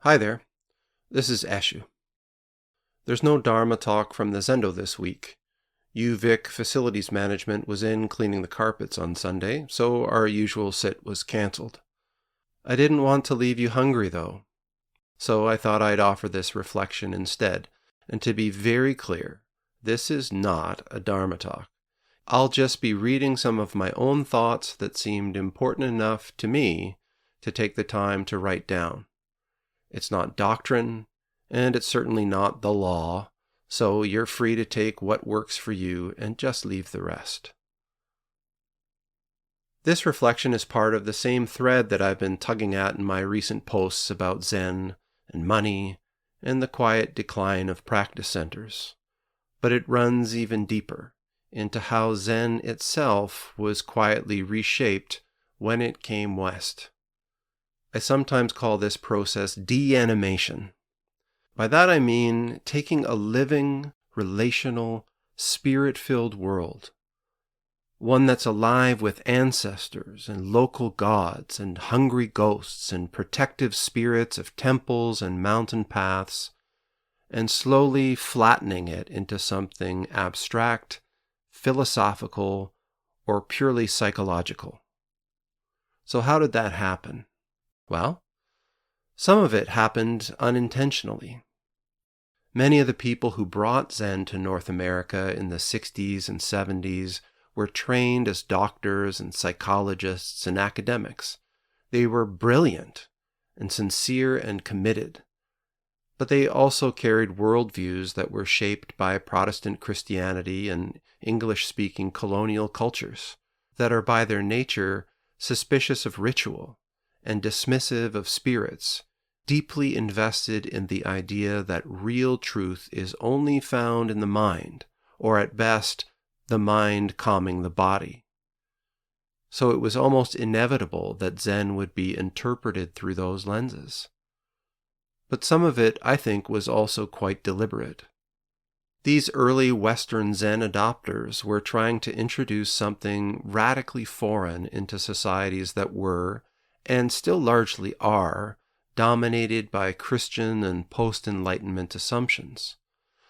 Hi there, this is Eshu. There's no Dharma talk from the Zendo this week. UVic facilities management was in cleaning the carpets on Sunday, so our usual sit was cancelled. I didn't want to leave you hungry though, so I thought I'd offer this reflection instead. And to be very clear, this is not a Dharma talk. I'll just be reading some of my own thoughts that seemed important enough to me to take the time to write down. It's not doctrine, and it's certainly not the law, so you're free to take what works for you and just leave the rest. This reflection is part of the same thread that I've been tugging at in my recent posts about Zen and money and the quiet decline of practice centers. But it runs even deeper into how Zen itself was quietly reshaped when it came west. I sometimes call this process de-animation. By that I mean taking a living, relational, spirit-filled world, one that's alive with ancestors and local gods and hungry ghosts and protective spirits of temples and mountain paths, and slowly flattening it into something abstract, philosophical, or purely psychological. So how did that happen? Well, some of it happened unintentionally. Many of the people who brought Zen to North America in the 60s and 70s were trained as doctors and psychologists and academics. They were brilliant and sincere and committed, but they also carried worldviews that were shaped by Protestant Christianity and English-speaking colonial cultures that are by their nature suspicious of ritual and dismissive of spirits, deeply invested in the idea that real truth is only found in the mind, or at best, the mind calming the body. So it was almost inevitable that Zen would be interpreted through those lenses. But some of it, I think, was also quite deliberate. These early Western Zen adopters were trying to introduce something radically foreign into societies that were, and still largely are, dominated by Christian and post-Enlightenment assumptions.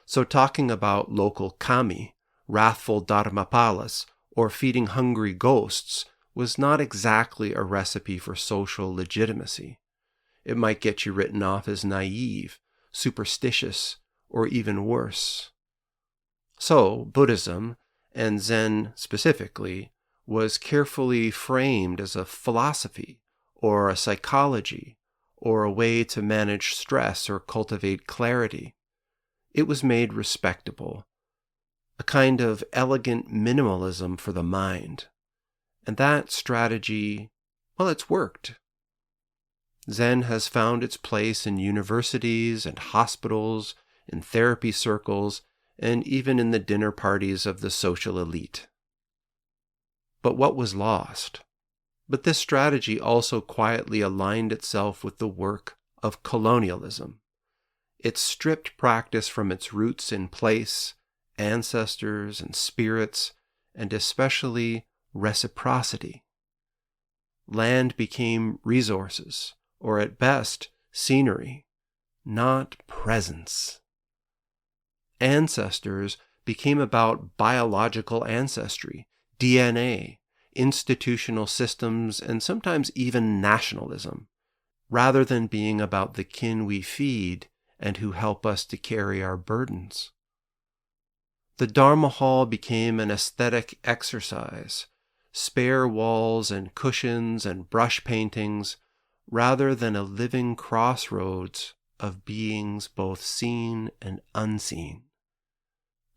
So talking about local kami, wrathful dharmapalas, or feeding hungry ghosts was not exactly a recipe for social legitimacy. It might get you written off as naive, superstitious, or even worse. So Buddhism, and Zen specifically, was carefully framed as a philosophy, or a psychology, or a way to manage stress or cultivate clarity. It was made respectable, a kind of elegant minimalism for the mind. And that strategy, well, it's worked. Zen has found its place in universities and hospitals, in therapy circles, and even in the dinner parties of the social elite. But what was lost? But this strategy also quietly aligned itself with the work of colonialism. It stripped practice from its roots in place, ancestors and spirits, and especially reciprocity. Land became resources, or at best, scenery, not presence. Ancestors became about biological ancestry, DNA, institutional systems, and sometimes even nationalism, rather than being about the kin we feed and who help us to carry our burdens. The Dharma Hall became an aesthetic exercise, spare walls and cushions and brush paintings, rather than a living crossroads of beings both seen and unseen.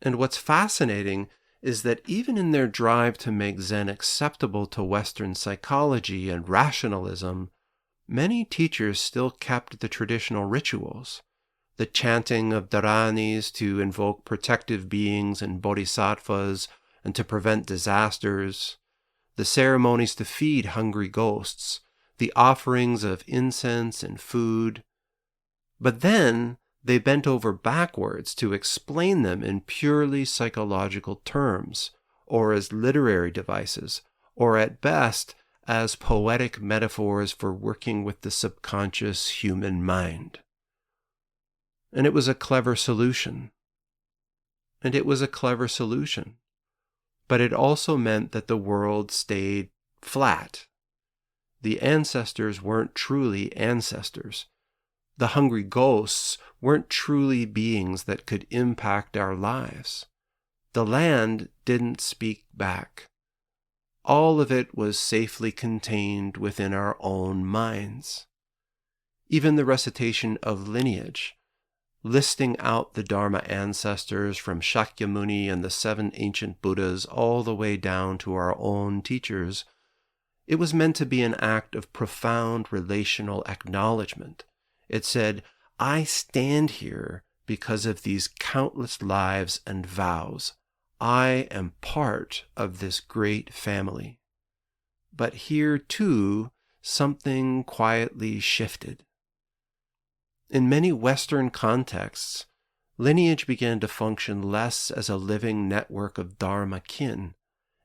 And what's fascinating is that even in their drive to make Zen acceptable to Western psychology and rationalism, many teachers still kept the traditional rituals, the chanting of dharanis to invoke protective beings and bodhisattvas and to prevent disasters, the ceremonies to feed hungry ghosts, the offerings of incense and food. But then they bent over backwards to explain them in purely psychological terms, or as literary devices, or at best as poetic metaphors for working with the subconscious human mind. And it was a clever solution. But it also meant that the world stayed flat. The ancestors weren't truly ancestors. The hungry ghosts weren't truly beings that could impact our lives. The land didn't speak back. All of it was safely contained within our own minds. Even the recitation of lineage, listing out the Dharma ancestors from Shakyamuni and the 7 ancient Buddhas all the way down to our own teachers, it was meant to be an act of profound relational acknowledgement. It said, I stand here because of these countless lives and vows. I am part of this great family. But here, too, something quietly shifted. In many Western contexts, lineage began to function less as a living network of Dharma kin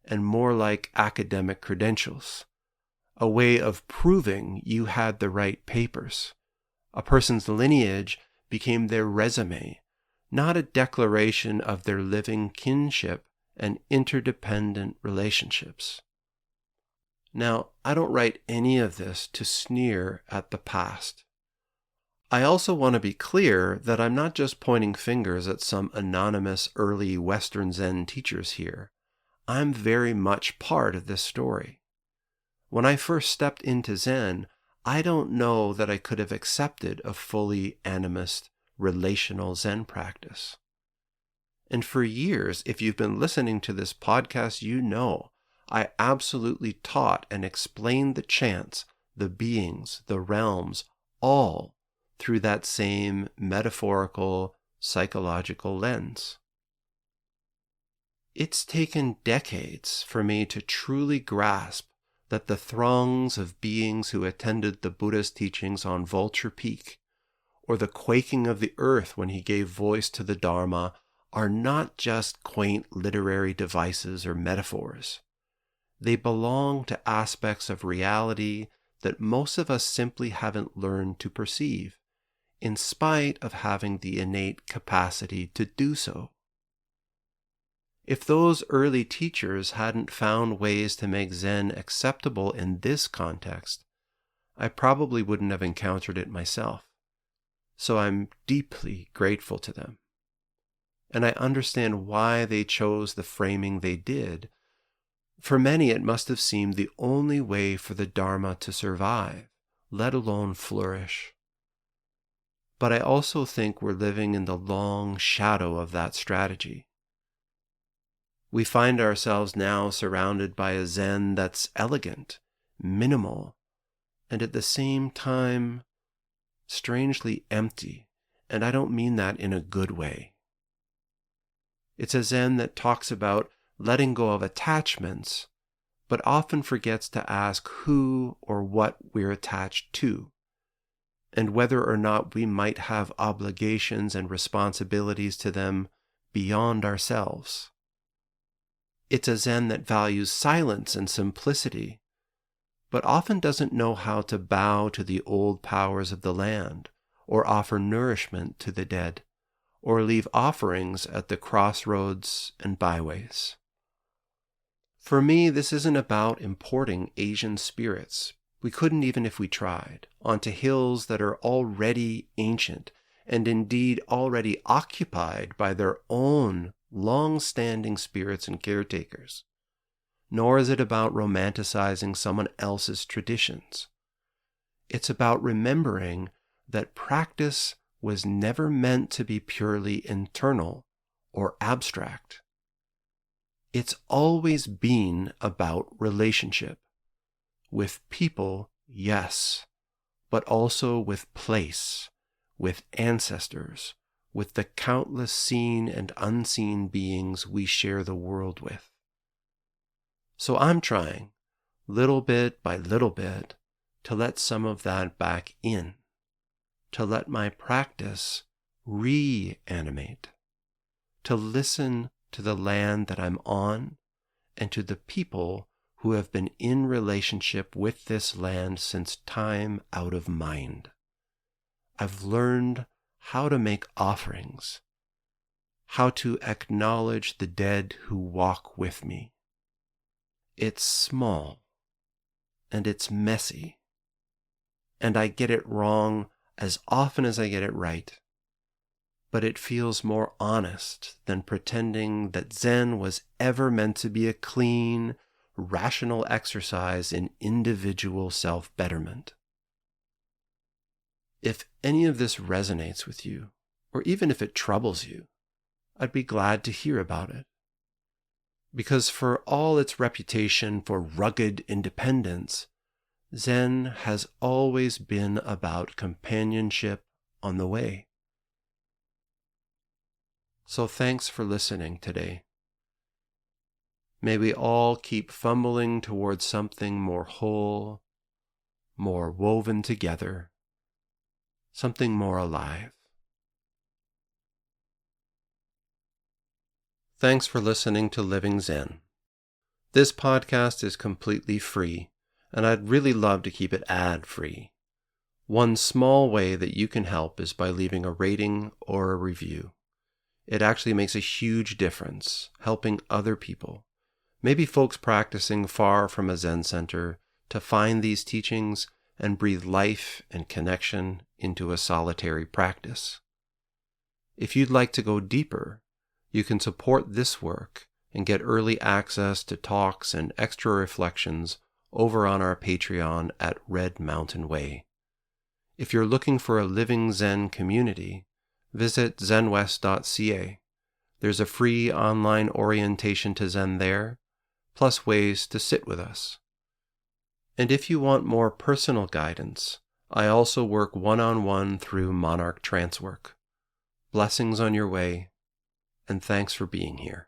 and more like academic credentials, a way of proving you had the right papers. A person's lineage became their resume, not a declaration of their living kinship and interdependent relationships. Now, I don't write any of this to sneer at the past. I also want to be clear that I'm not just pointing fingers at some anonymous early Western Zen teachers here. I'm very much part of this story. When I first stepped into Zen, I don't know that I could have accepted a fully animist, relational Zen practice. And for years, if you've been listening to this podcast, you know I absolutely taught and explained the chants, the beings, the realms, all through that same metaphorical, psychological lens. It's taken decades for me to truly grasp that the throngs of beings who attended the Buddha's teachings on Vulture Peak, or the quaking of the earth when he gave voice to the Dharma, are not just quaint literary devices or metaphors. They belong to aspects of reality that most of us simply haven't learned to perceive, in spite of having the innate capacity to do so. If those early teachers hadn't found ways to make Zen acceptable in this context, I probably wouldn't have encountered it myself. So I'm deeply grateful to them. And I understand why they chose the framing they did. For many, it must have seemed the only way for the Dharma to survive, let alone flourish. But I also think we're living in the long shadow of that strategy. We find ourselves now surrounded by a Zen that's elegant, minimal, and at the same time, strangely empty, and I don't mean that in a good way. It's a Zen that talks about letting go of attachments, but often forgets to ask who or what we're attached to, and whether or not we might have obligations and responsibilities to them beyond ourselves. It's a Zen that values silence and simplicity, but often doesn't know how to bow to the old powers of the land, or offer nourishment to the dead, or leave offerings at the crossroads and byways. For me, this isn't about importing Asian spirits. We couldn't even if we tried, onto hills that are already ancient, and indeed already occupied by their own long-standing spirits and caretakers. Nor is it about romanticizing someone else's traditions. It's about remembering that practice was never meant to be purely internal or abstract. It's always been about relationship. With people, yes, but also with place, with ancestors, with the countless seen and unseen beings we share the world with. So I'm trying, little bit by little bit, to let some of that back in, to let my practice re-animate, to listen to the land that I'm on and to the people who have been in relationship with this land since time out of mind. I've learned how to make offerings, how to acknowledge the dead who walk with me. It's small, and it's messy, and I get it wrong as often as I get it right, but it feels more honest than pretending that Zen was ever meant to be a clean, rational exercise in individual self-betterment. If any of this resonates with you, or even if it troubles you, I'd be glad to hear about it. Because for all its reputation for rugged independence, Zen has always been about companionship on the way. So thanks for listening today. May we all keep fumbling towards something more whole, more woven together, something more alive. Thanks for listening to Living Zen. This podcast is completely free, and I'd really love to keep it ad-free. One small way that you can help is by leaving a rating or a review. It actually makes a huge difference, helping other people, maybe folks practicing far from a Zen center, to find these teachings and breathe life and connection into a solitary practice. If you'd like to go deeper, you can support this work and get early access to talks and extra reflections over on our Patreon at Red Mountain Way. If you're looking for a living Zen community, visit zenwest.ca. There's a free online orientation to Zen there, plus ways to sit with us. And if you want more personal guidance, I also work one-on-one through Monarch Trancework. Blessings on your way, and thanks for being here.